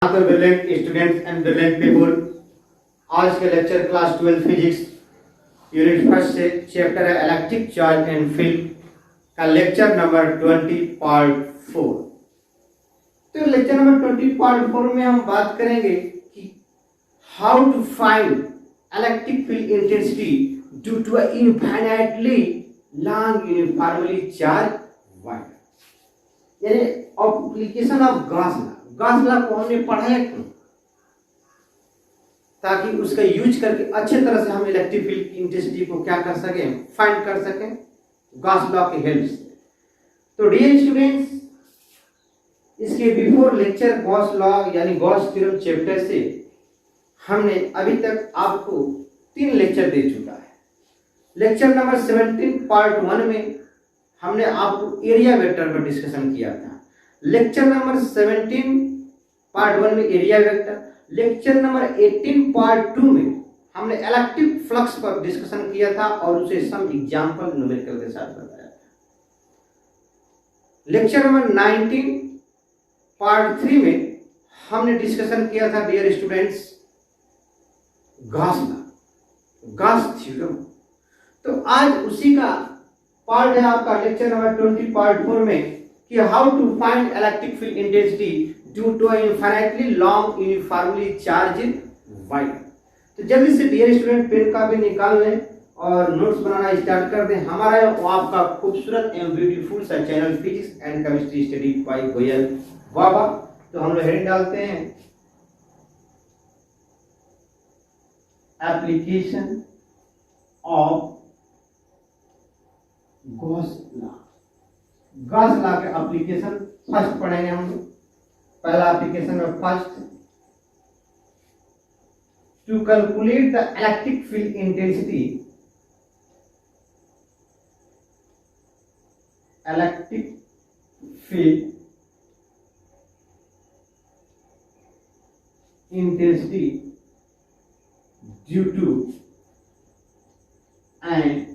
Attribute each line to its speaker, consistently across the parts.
Speaker 1: तो brilliant students and brilliant people, आज के lecture class 12 physics unit first से चैप्टर है इलेक्ट्रिक चार्ज एंड फील्ड का लेक्चर नंबर 20 पार्ट 4। तो लेक्चर नंबर 20 पार्ट 4 में हम बात करेंगे कि how to find electric field intensity due to a infinitely long uniformly charge wire, यानी एप्लीकेशन ऑफ गॉस लॉ को हमने पढ़ाया क्यों, ताकि उसका यूज करके अच्छे तरह से हम इलेक्ट्रिक फील्ड की इंटेंसिटी को क्या कर सकें, फाइंड कर सकें गॉस लॉ की हेल्प से। तो डियर स्टूडेंट्स, इसके बिफोर लेक्चर गॉस लॉ यानी गॉस थ्योरम चैप्टर से हमने अभी तक आपको 3 लेक्चर दे चुका है। लेक्चर नंबर 17 पार्ट 1 में हमने आपको एरिया वेक्टर पर डिस्कशन किया था। लेक्चर नंबर 17 पार्ट 1 में area vector, lecture number 18 part 2 में हमने इलेक्ट्रिक फ्लक्स पर डिस्कशन किया था और उसे सम एग्जांपल न्यूमेरिकल के साथ बताया था। लेक्चर नंबर 19 पार्ट 3 में हमने डिस्कशन किया था dear students Gauss law, Gauss theorem. तो आज उसी का पार्ट है आपका लेक्चर नंबर 20 पार्ट 4 में कि how to find electric field intensity due to infinitely long uniformly charged wire. तो जल्दी से डियर स्टूडेंट पेन का भी निकाल लें और नोट्स बनाना स्टार्ट कर दें। हमारा वो आपका खूबसूरत एवं ब्यूटीफुल सा channel physics and chemistry study by Goyal Baba. तो हम लोग हेडिंग डालते हैं application of Gauss law. Gauss law के एप्लीकेशन फर्स्ट पढ़ेंगे हम लोग। पहला एप्लीकेशन है first, to calculate the electric field intensity, electric field intensity due to an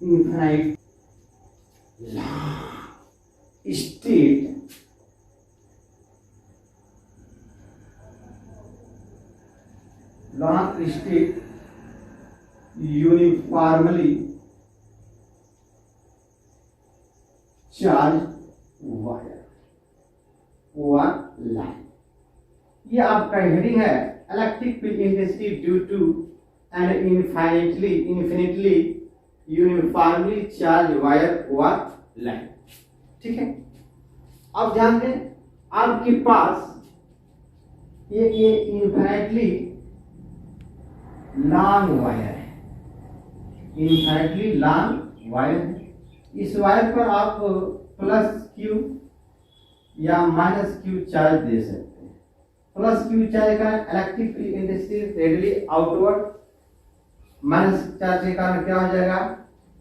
Speaker 1: infinite state long state uniformly charged wire or line। ये आपका heading है electric field intensity due to and infinitely uniformly charged wire or line। ठीक है, अब ध्यान दें, आपके पास ये infinitely लॉन्ग वायर है, infinitely लॉन्ग वायर है। इस वायर पर आप प्लस क्यू या माइनस क्यू चार्ज दे सकते हैं। प्लस क्यू चार्ज का electric field intensity radially outward, minus charge के कारण क्या हो जाएगा,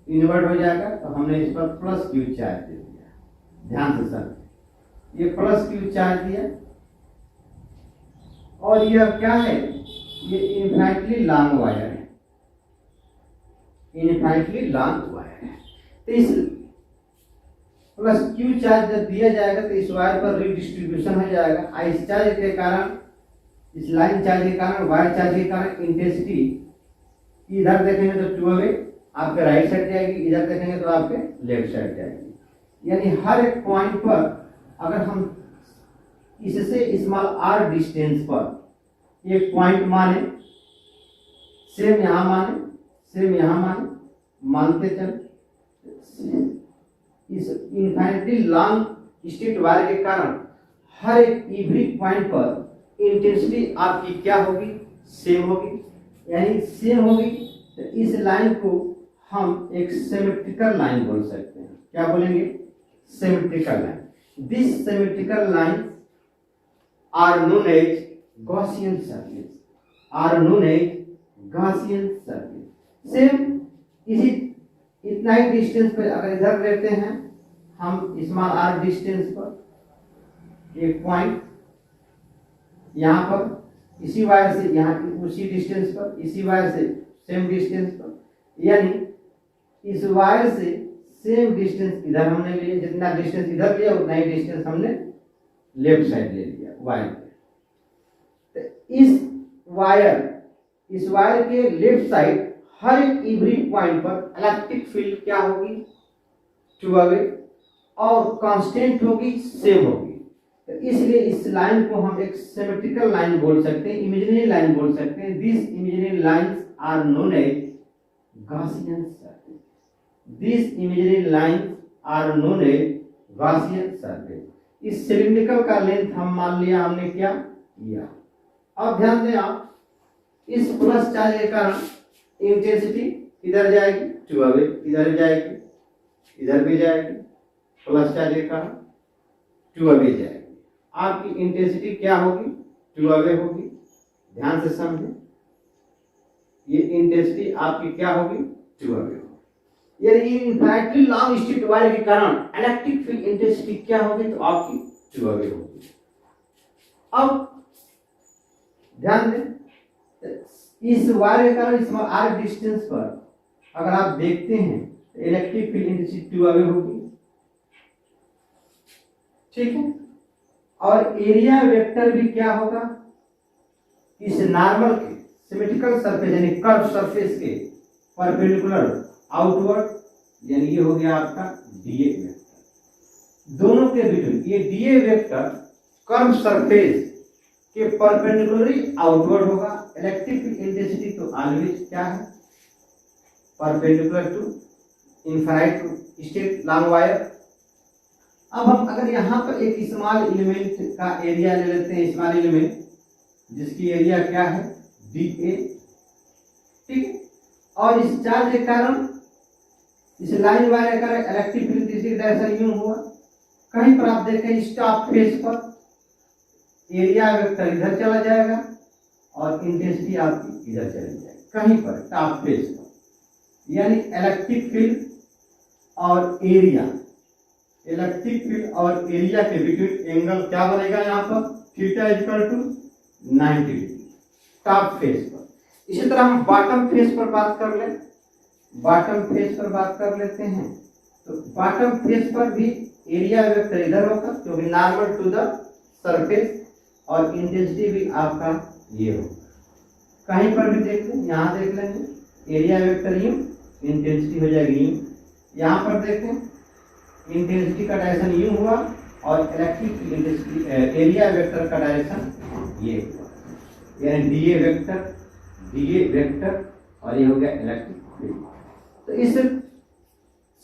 Speaker 1: इनवर्ट हो जाएगा। तो हमने इस पर प्लस क्यू चार्ज दे दिया। ध्यान से सर, ये प्लस क्यू चार्ज दिया और यह क्या है, ये इनफाइनाइटली लॉन्ग वायर है, इनफाइनाइटली लॉन्ग वायर है। तो इस प्लस क्यू चार्ज जब दिया जाएगा तो इस वायर पर रिडिस्ट्रीब्यूशन हो जाएगा। इस चार्ज के कारण, इस लाइन चार्ज के कारण, वायर चार्ज के कारण इंटेंसिटी इधर देखेंगे तो 2 आपके राइट साइड जाएगी, इधर देखेंगे तो आपके लेफ्ट साइड जाएगी। यानी हर एक पॉइंट पर अगर हम इससे स्मॉल r डिस्टेंस पर एक पॉइंट माने, सेम यहां माने, सेम यहां माने, मानते चल, इस इनफाइनाइटली लॉन्ग स्ट्रेट वायर के कारण हर एक एवरी पॉइंट पर इंटेंसिटी आपकी क्या होगी, सेम होगी। यानी सेम होगी तो इस लाइन को हम एक सिमेट्रिकल लाइन बोल सकते हैं। क्या बोलेंगे, symmetrical line. This symmetrical line are known as Gaussian circle, are known as Gaussian circle. Same इसी इतना ही डिस्टेंस पर अगर इधर लेते हैं हम स्मॉल r डिस्टेंस पर एक पॉइंट, यहां पर इसी वायर से, यहाँ उसी डिस्टेंस पर, इसी वायर से सेम डिस्टेंस पर, यानी इस वायर से सेम डिस्टेंस इधर हमने लिए, जितना डिस्टेंस इधर लिया उतना ही डिस्टेंस हमने लेफ्ट साइड ले लिया वायर पे। तो इस वायर के लेफ्ट साइड हर एक एवरी पॉइंट पर इलेक्ट्रिक फील्ड क्या होगी, टू अवे, और कांस्टेंट होगी, सेम होगी। तो इसलिए इस लाइन को हम एक सिमेट्रिकल लाइन बोल सकते हैं, इमेजिनरी लाइन बोल सकते हैं। This imaginary lines are known as Gaussian surface. This imaginary lines are known as Gaussian surface. इस सिलिंड्रिकल का लेंथ हम मान लिया, हमने क्या किया। अब ध्यान दें आप, इस प्लस चार्ज के कारण इंटेंसिटी इधर जाएगी, टू अवे, इधर जाएगी, इधर भी जाएगी, प्लस चार्ज के कारण टू अवे जाएगी। आपकी इंटेंसिटी क्या होगी, टू अवे होगी। ध्यान से समझें, ये इंटेंसिटी आपकी क्या होगी, टू अवे होगी। यानी इनफाइनाइटली लॉन्ग स्ट्रिप वायर के कारण इलेक्ट्रिक फील्ड इंटेंसिटी क्या होगी, तो आपकी टू अवे होगी। अब ध्यान दें, इस वायर के कारण इस आर डिस्टेंस पर अगर आप देखते हैं तो electric field intensity to away होगी, ठीक है। और एरिया वेक्टर भी क्या होगा, इस नॉर्मल के सिमेट्रिकल सरफेस यानी कर्व सरफेस के परपेंडिकुलर आउटवर्ड, यानी ये हो गया आपका डीए वेक्टर। दोनों के बीच ये डीए वेक्टर कर्व सरफेस के परपेंडिकुलरली आउटवर्ड होगा। इलेक्ट्रिक इंटेंसिटी तो ऑलवेज क्या है, perpendicular to infinite to straight long wire. अब हम अगर यहाँ पर एक स्मॉल एलिमेंट का एरिया ले लेते हैं, स्मॉल एलिमेंट जिसकी एरिया क्या है, डी ए, ठीक है। और इस चार्ज के कारण, इस लाइन वायर के कारण इलेक्ट्रिक फील्ड किसी डायरेक्शन यूं हुआ। कहीं पर आप देखें स्टॉप फेस पर एरिया वेक्टर इधर चला जाएगा और इंटेंसिटी आपकी इधर चली जाएगी, कहीं पर टॉप फेस पर। यानी इलेक्ट्रिक फील्ड और एरिया, इलेक्ट्रिक फील्ड और एरिया के बीच एंगल क्या बनेगा, यहाँ पर theta equal to 90 degree top face पर। इसी तरह हम बॉटम फेस पर बात कर ले, बॉटम फेस पर बात कर लेते हैं। तो बॉटम फेस पर भी एरिया वेक्टर इधर होगा क्योंकि नॉर्मल टू द सरफेस, और इंटेंसिटी भी आपका ये होगा। कहीं पर भी देख लें, यहाँ देख लेंगे एरिया वेक्टर यूं, इंटेंसिटी हो जाएगी यूं। यहाँ पर देखें इंटेंसिटी का डायरेक्शन यूं हुआ और इलेक्ट्रिक इंटेंसिटी एरिया वेक्टर का डायरेक्शन ये हुआ, यानी डीए वेक्टर और ये हो गया इलेक्ट्रिक फील्ड। तो इस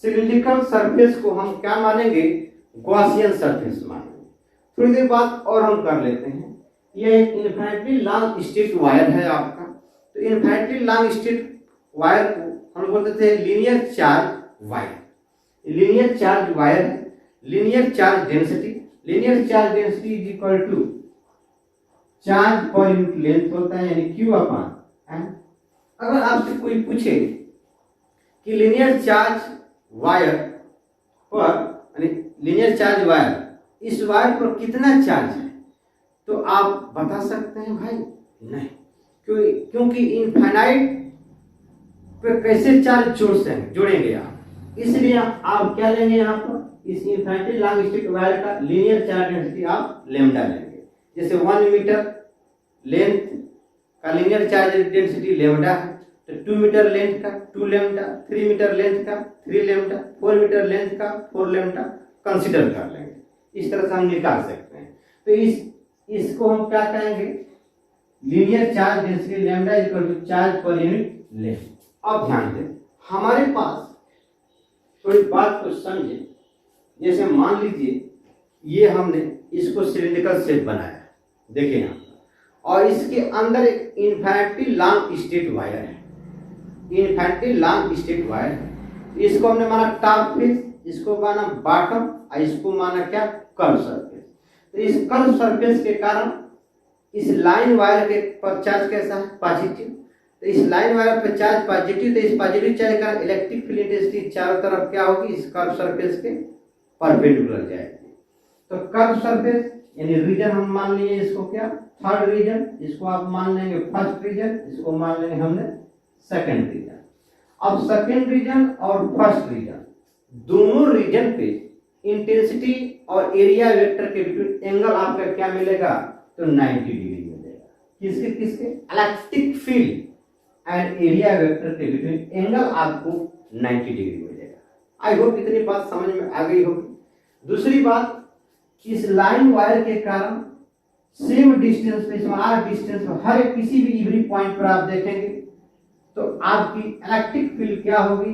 Speaker 1: सिलिंड्रिकल सरफेस को हम क्या मानेंगे, गॉसियन सरफेस मानेंगे। थोड़ी देर बाद और हम कर लेते हैं। यह एक इनफाइनाइटली लॉन्ग स्ट्रेट वायर है आपका। तो इनफाइनाइटली लॉन्ग स्ट्रेट वायर को हम बोलते थे linear charge wire. Linear charge wire है, linear charge density is equal to charge per unit length होता है, यानी Q अपॉन एन। अगर आपसे कोई पूछे कि लीनियर चार्ज वायर पर, यानी लीनियर चार्ज वायर, इस वायर पर कितना चार्ज है, तो आप बता सकते हैं भाई नहीं, क्योंकि इनफाइनाइट पे कैसे चार्ज जोड़ेंगे आप। इसलिए आप क्या लेंगे, यहाँ पर इस इनफाइनाइटली लॉन्ग स्ट्रेट वायर का लीनियर चार्ज डेंसिटी आप लैम्डा लेंगे। जैसे 1 मीटर लेंथ का लीनियर चार्ज डेंसिटी लैम्डा है, तो 2 मीटर लेंथ का 2 लैम्डा, 3 मीटर लेंथ का 3 लैम्डा, 4 मीटर लेंथ का 4 लैम्डा कंसीडर कर लेंगे। इस तरह से हम निकाल सकते हैं। तो इसको हम क्या कहेंगे, linear charge density lambda equal to charge per unit length. अब ध्यान दें, हमारे पास थोड़ी बात को समझे। जैसे मान लीजिए ये हमने इसको सिलिंड्रिकल शेप बनाया, देखिए यहाँ, और इसके अंदर एक इनफाइनाइटली लॉन्ग स्ट्रेट वायर है, इनफाइनाइटली लॉन्ग स्ट्रेट वायर है। इसको हमने माना टॉप फेस, इसको माना बॉटम, और इसको माना क्या, कर्व सरफेस। तो इस कर्व सरफेस के कारण इस लाइन वायर के पर चार्ज कैसा है, पॉजिटिव। तो इस लाइन वायर पर चार्ज पॉजिटिव, तो इस पॉजिटिव चार्ज का इलेक्ट्रिक फील्ड इंटेंसिटी चारों तरफ क्या होगी, इस कर्व सरफेस के परपेंडिकुलर जाएगी। तो कर्व सरफेस यानी रीजन हम मान लिए इसको क्या, थर्ड रीजन, इसको आप मान लेंगे फर्स्ट रीजन, इसको मान लेंगे हमने सेकंड रीजन। अब सेकंड रीजन और फर्स्ट रीजन दोनों रीजन पे इंटेंसिटी और एरिया वेक्टर के बिटवीन एंगल आपका क्या मिलेगा, तो 90 डिग्री मिलेगा। किसके किसके, electric field and area vector के बिटवीन एंगल आपको 90 डिग्री मिलेगा। आई होप इतनी बात समझ में आ गई होगी। दूसरी बात, इस लाइन वायर के कारण सेम डिस्टेंस पे, आर डिस्टेंस पे हर एक किसी भी इवरी पॉइंट पर आप देखेंगे तो आपकी इलेक्ट्रिक फील्ड क्या होगी,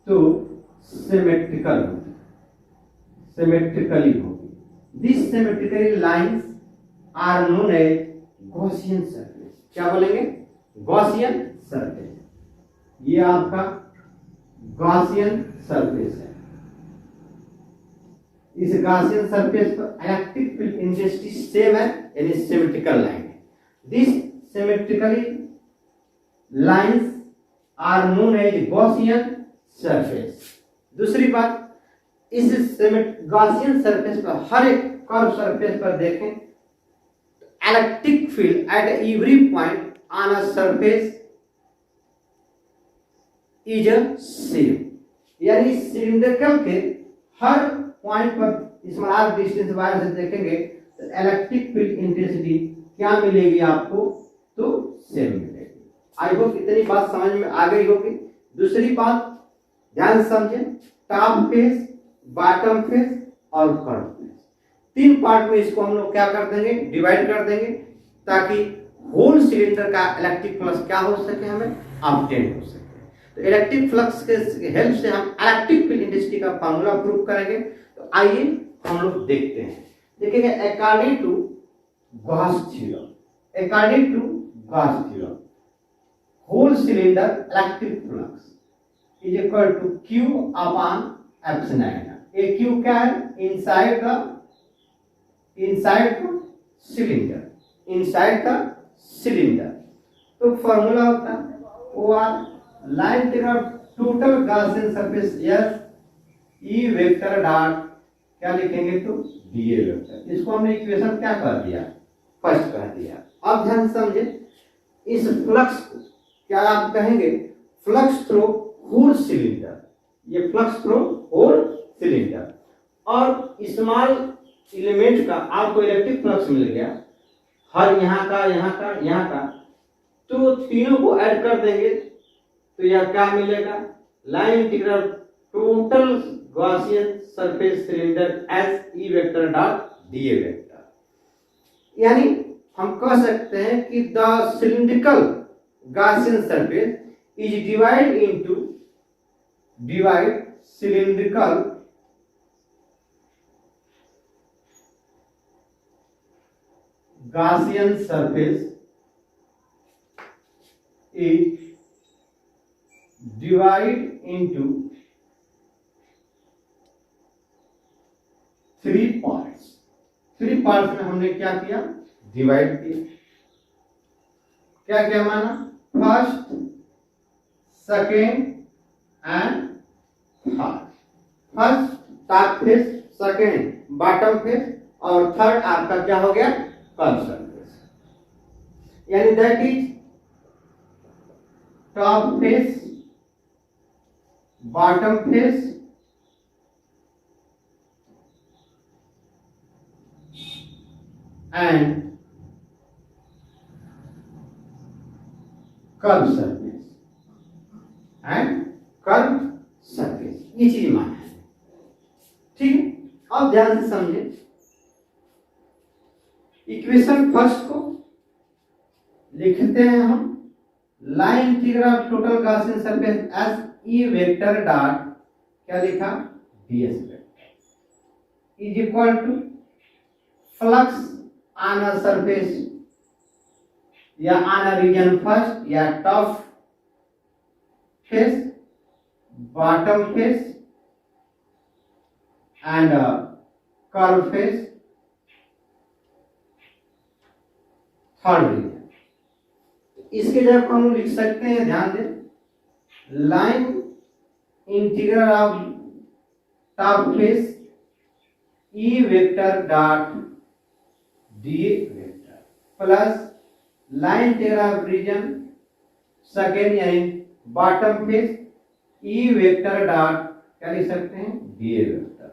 Speaker 1: तो सिमेट्रिकल होगी, सिमेट्रिकली होगी। This symmetrically lines are known as Gaussian surface. क्या बोलेंगे, गॉसियन सरफेस। ये आपका गॉसियन सरफेस है। इस गॉसियन सरफेस पर इलेक्ट्रिक फील्ड इंटेंसिटी सेम है, यानी सिमेट्रिकल लाइन है। This symmetrically lines are known as Gaussian surface. दूसरी बात, इस गॉसियन सरफेस पर हर एक कर्व सरफेस पर देखें, electric field at every point on a surface is same, यानी सिलिंड्रिकल के हर पॉइंट पर स्मॉल डिस्टेंस वायर से देखेंगे तो इलेक्ट्रिक फील्ड इंटेंसिटी क्या मिलेगी आपको, तो सेम मिलेगी। आई होप इतनी बात समझ में आ गई होगी। दूसरी बात ध्यान से समझें, टॉप फेस, बॉटम फेस और कर्व फेस, तीन पार्ट में इसको हम लोग क्या कर देंगे, डिवाइड कर देंगे, ताकि होल सिलेंडर का इलेक्ट्रिक फ्लक्स क्या हो सके, हमें ऑब्टेन हो सके। तो इलेक्ट्रिक फ्लक्स के हेल्प से हम इलेक्ट्रिक फील्ड इंटेंसिटी का फार्मूला प्रूव करेंगे। तो आइए हम लोग देखते हैं। देखेंगे according to Gauss theorem, according to Gauss theorem whole cylinder electric flux is equal to Q upon epsilon. ए Q क्या है, inside the cylinder, inside the cylinder. तो फॉर्मूला होता है OR लाइन तेरा total Gaussian surface S E vector dot क्या लिखेंगे, तो DA वेक्टर। इसको हमने इक्वेशन क्या कर दिया, फर्स्ट कर दिया। अब ध्यान से समझे, इस फ्लक्स को क्या आप कहेंगे, फ्लक्स थ्रू होल सिलेंडर। ये फ्लक्स थ्रू होल सिलेंडर और स्मॉल एलिमेंट का आपको इलेक्ट्रिक फ्लक्स मिल गया, हर यहाँ का, यहाँ का, यहाँ का, तो तीनों को ऐड कर देंगे तो यह क्या मिलेगा, line integral total Gaussian surface cylinder S E vector dot DA vector. यानी हम कह सकते हैं कि the cylindrical Gaussian surface is divide cylindrical Gaussian surface is divide into three parts. Three parts में हमने क्या किया, डिवाइड किया। क्या क्या माना, first, second and third. First top face, second bottom face और थर्ड आपका क्या हो गया, कर्व सरफेस। यानी that is top face, bottom face and curve surface and curve surface, ये चीज माना है। ठीक है, अब ध्यान से समझे, इक्वेशन फर्स्ट को लिखते हैं हम, line integral total Gaussian surface S E vector dot क्या लिखा, ds vector is equal to flux on a surface या ऑन अ रीजन फर्स्ट या top face, bottom face and curve face, third region. इसके जगह हम लिख सकते हैं, ध्यान दें, line integral of top face E vector dot D vector plus line integral of region second यानी bottom face E vector dot क्या लिख सकते हैं, DA vector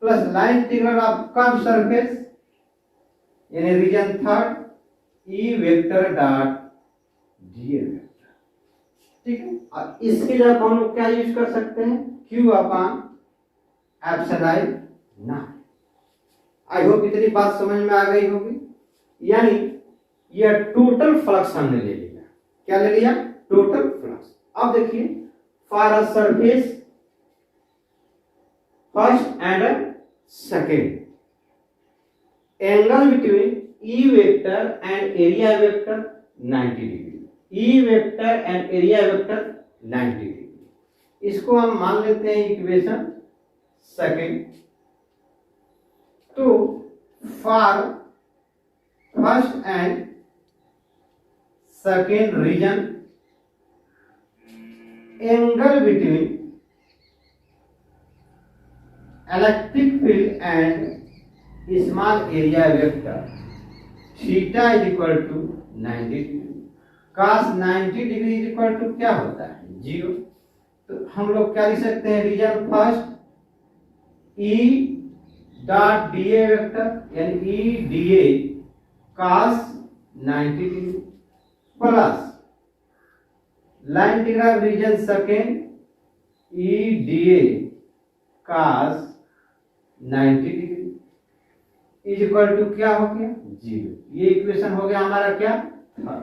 Speaker 1: plus line integral of curve surface यानी region third E vector dot DA vector. ठीक है, और इसके जगह हम लोग क्या यूज कर सकते हैं, Q upon epsilon not. I hope इतनी बात समझ में आ गई होगी। यानी यह टोटल फ्लक्स हमने ले लिया। क्या ले लिया, टोटल फ्लक्स। अब देखिए for a surface first and second angle between E vector and area vector 90 degree, E vector and area vector 90 degree. इसको हम मान लेते हैं इक्वेशन सेकेंड। तो for first and second region angle between electric field and small area vector theta is equal to 90 degree. cos 90 degree is equal to क्या होता है, 0। तो हम लोग क्या लिख सकते हैं, region first E dot DA vector यानी E DA cos 90 degree plus line integral region second E DA cos 90 degree is equal to क्या हो गया, 0। ये इक्वेशन हो गया हमारा क्या, थर्ड।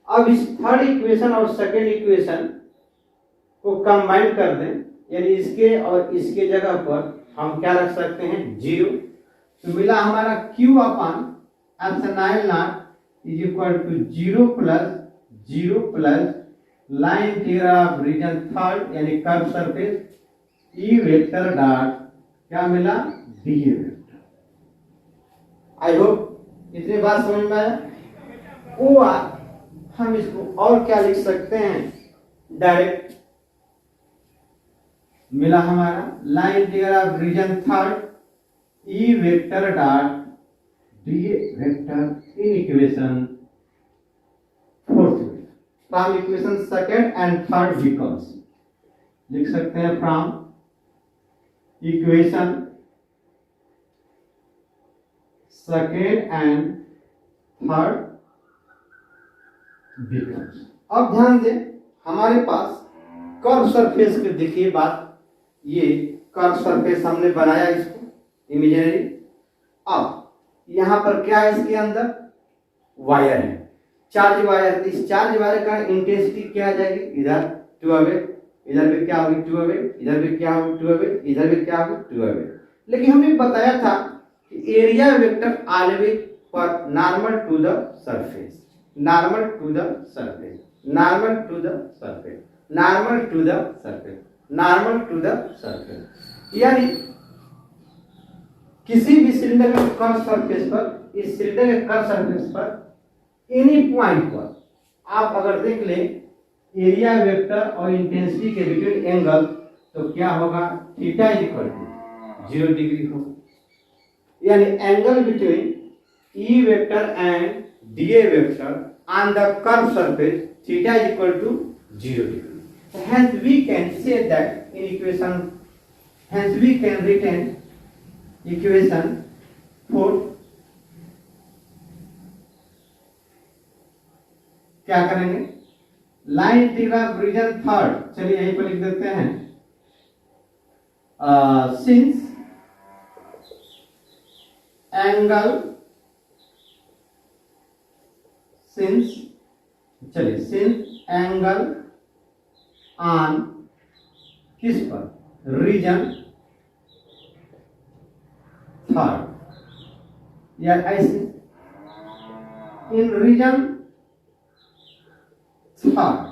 Speaker 1: अब इस थर्ड इक्वेशन और सेकेंड इक्वेशन को कंबाइन कर दें, यानी इसके और इसके जगह पर हम क्या रख सकते हैं, 0। तो मिला हमारा q upon epsilon naught is equal to 0 plus line integral of region third यानी curve surface E vector dot क्या मिला, डीए वेक्टर। आई होप इतनी बात समझ में आया। ओ हम इसको और क्या लिख सकते हैं, डायरेक्ट मिला हमारा line integral of region third E vector dot DA vector in equation fourth. From equation second and third becomes, लिख सकते हैं from equation second and third becomes. अब ध्यान दें, हमारे पास कर्व सरफेस के देखिए बात, ये कर्व सरफेस हमने बनाया इसको इमेजिनरी। अब यहां पर क्या है, इसके अंदर वायर है, चार्ज वायर। इस चार्ज वायर का इंटेंसिटी क्या आ जाएगी, इधर 2 इधर भी क्या होगी 2, इधर भी क्या होगी 2, इधर भी क्या होगी 2। लेकिन हमने बताया था कि एरिया वेक्टर ऑलवेज पर normal to the surface, normal to the surface, normal to the surface, normal to the surface, normal to the surface. यानी किसी भी सिलेंडर के कर्व सरफेस पर, इस सिलेंडर के कर्व सरफेस पर एनी पॉइंट पर आप अगर देख लें एरिया वेक्टर और इंटेंसिटी के बिटवीन एंगल, तो क्या होगा, theta is equal to 0 degree होगा। यानी angle between E vector and DA vector on the curve surface theta is equal to 0 degree. Hence we can say that in equation, hence we can retain equation 4। क्या करेंगे, line integral reason third, चलिए यहीं पर लिख देते हैं, since angle, चलिए since angle on किस पर, रीजन थर्ड या ऐसे in region third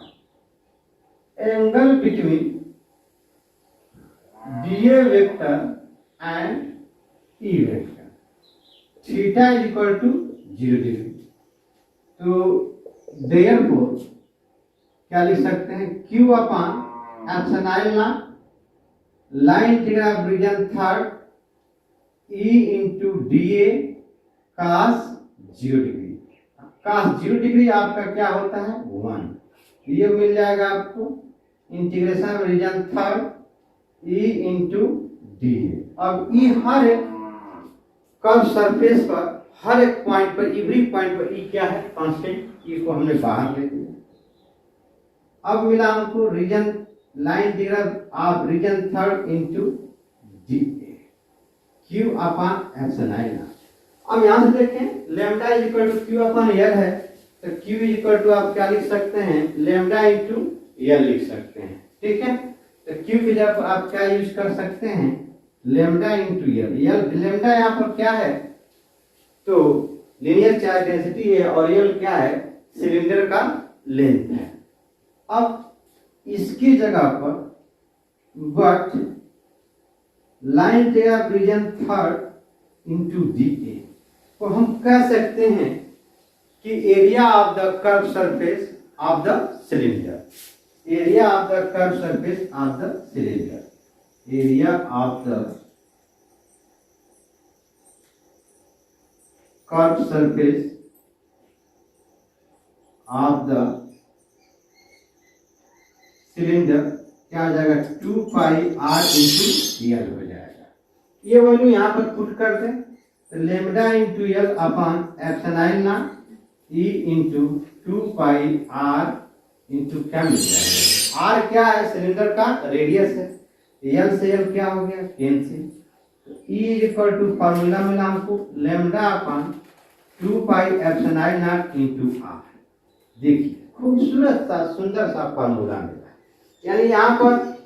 Speaker 1: angle between DA vector and E vector theta is equal to 0 degree. तो देयरफॉर क्या लिख सकते हैं, q upon epsilon naught line integral of region third e into DA cos 0 degree. cos 0 degree आपका क्या होता है, 1। ये मिल जाएगा आपको integration region third E into D. अब ई हर एक कर्व सरफेस पर हर एक पॉइंट पर एवरी पॉइंट पर ई क्या है कांस्टेंट, ई को हमने बाहर ले लिया। अब मिला हमको रीजन लाइन डिग्राफ of region third into D Q upon epsilon naught. अब यहां से देखें lambda is equal to Q upon L है, तो क्यू इज इक्वल टू आप क्या लिख सकते हैं लैम्डा इंटू एल लिख सकते हैं, ठीक है। तो क्यू की जगह आप क्या यूज कर सकते हैं लैम्डा इंटू एल। लैम्डा यहाँ पर क्या है तो लीनियर चार्ज डेंसिटी है और एल क्या है सिलेंडर का लेंथ है। अब इसकी जगह पर बट लाइन डिग्राफ region third into D A, तो हम कह सकते हैं कि area of the curve surface of the cylinder, area of the curve surface of the cylinder, area of the curve surface of the cylinder क्या आ जाएगा 2 पाई आर इंटू एल हो जाएगा। ये वैल्यू यहाँ पर पुट कर दें तो lambda into L upon epsilon naught E into 2 pi R into क्या मिल जाएगा। आर क्या है सिलेंडर का रेडियस है, एल से एल क्या हो गया cancel, E equal to formula मिला हमको lambda upon 2 pi epsilon naught into R. देखिए खूबसूरत सा सुंदर सा फॉर्मूला मिला, यानी यहाँ पर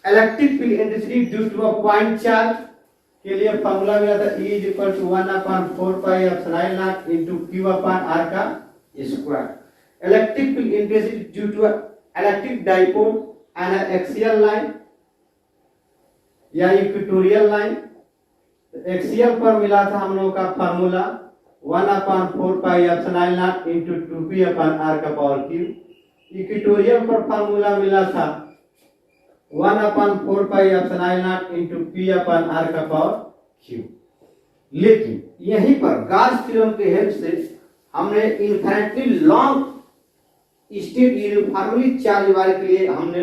Speaker 1: electric field intensity due to a point charge के लिए फॉर्मूला मिला था E is equal to 1/4 pi epsilon naught into Q upon R का square. Electric field intensity due to electric dipole and axial line या equatorial line. Axial पर मिला था हम लोगों का formula 1/4 pi epsilon naught into 2P upon R का power Q। Equatorial पर फॉर्मूला मिला था 1/4 pi epsilon naught into P upon R का पावर Q। लेकिन यहीं पर गॉस थ्योरम के हेल्प से हमने infinitely long straight uniformly charge वाले के लिए हमने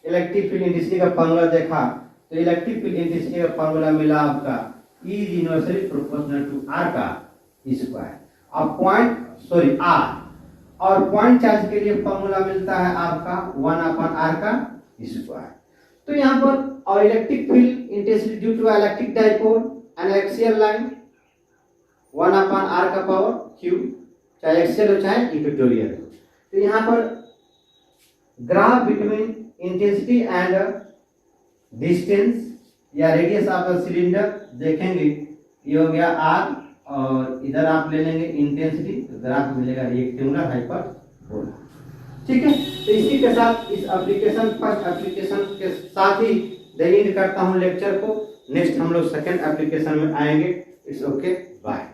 Speaker 1: इलेक्ट्रिक फील्ड इंटेंसिटी का फॉर्मूला देखा। तो इलेक्ट्रिक फील्ड इंटेंसिटी का फॉर्मूला मिला आपका E is inversely proportional to R का स्क्वायर। अब R और पॉइंट चार्ज के लिए फॉर्मूला मिलता है आपका 1/r का स्क्वायर। तो यहाँ पर और electric field intensity due to electric dipole and axial line 1/r का पावर Q, चाहे एक्सियल हो चाहे इक्वेटोरियल हो। तो यहाँ पर graph between intensity and distance या रेडियस ऑफ द सिलेंडर देखेंगे, ये हो गया R और इधर आप ले लेंगे इंटेंसिटी, तो ग्राफ मिलेगा रेक्टेंगुलर हाइपरबोला। ठीक है, तो इसी के साथ इस एप्लीकेशन फर्स्ट एप्लीकेशन के साथ ही एंड करता हूं लेक्चर को। नेक्स्ट हम लोग सेकंड एप्लीकेशन में आएंगे। It's okay, bye.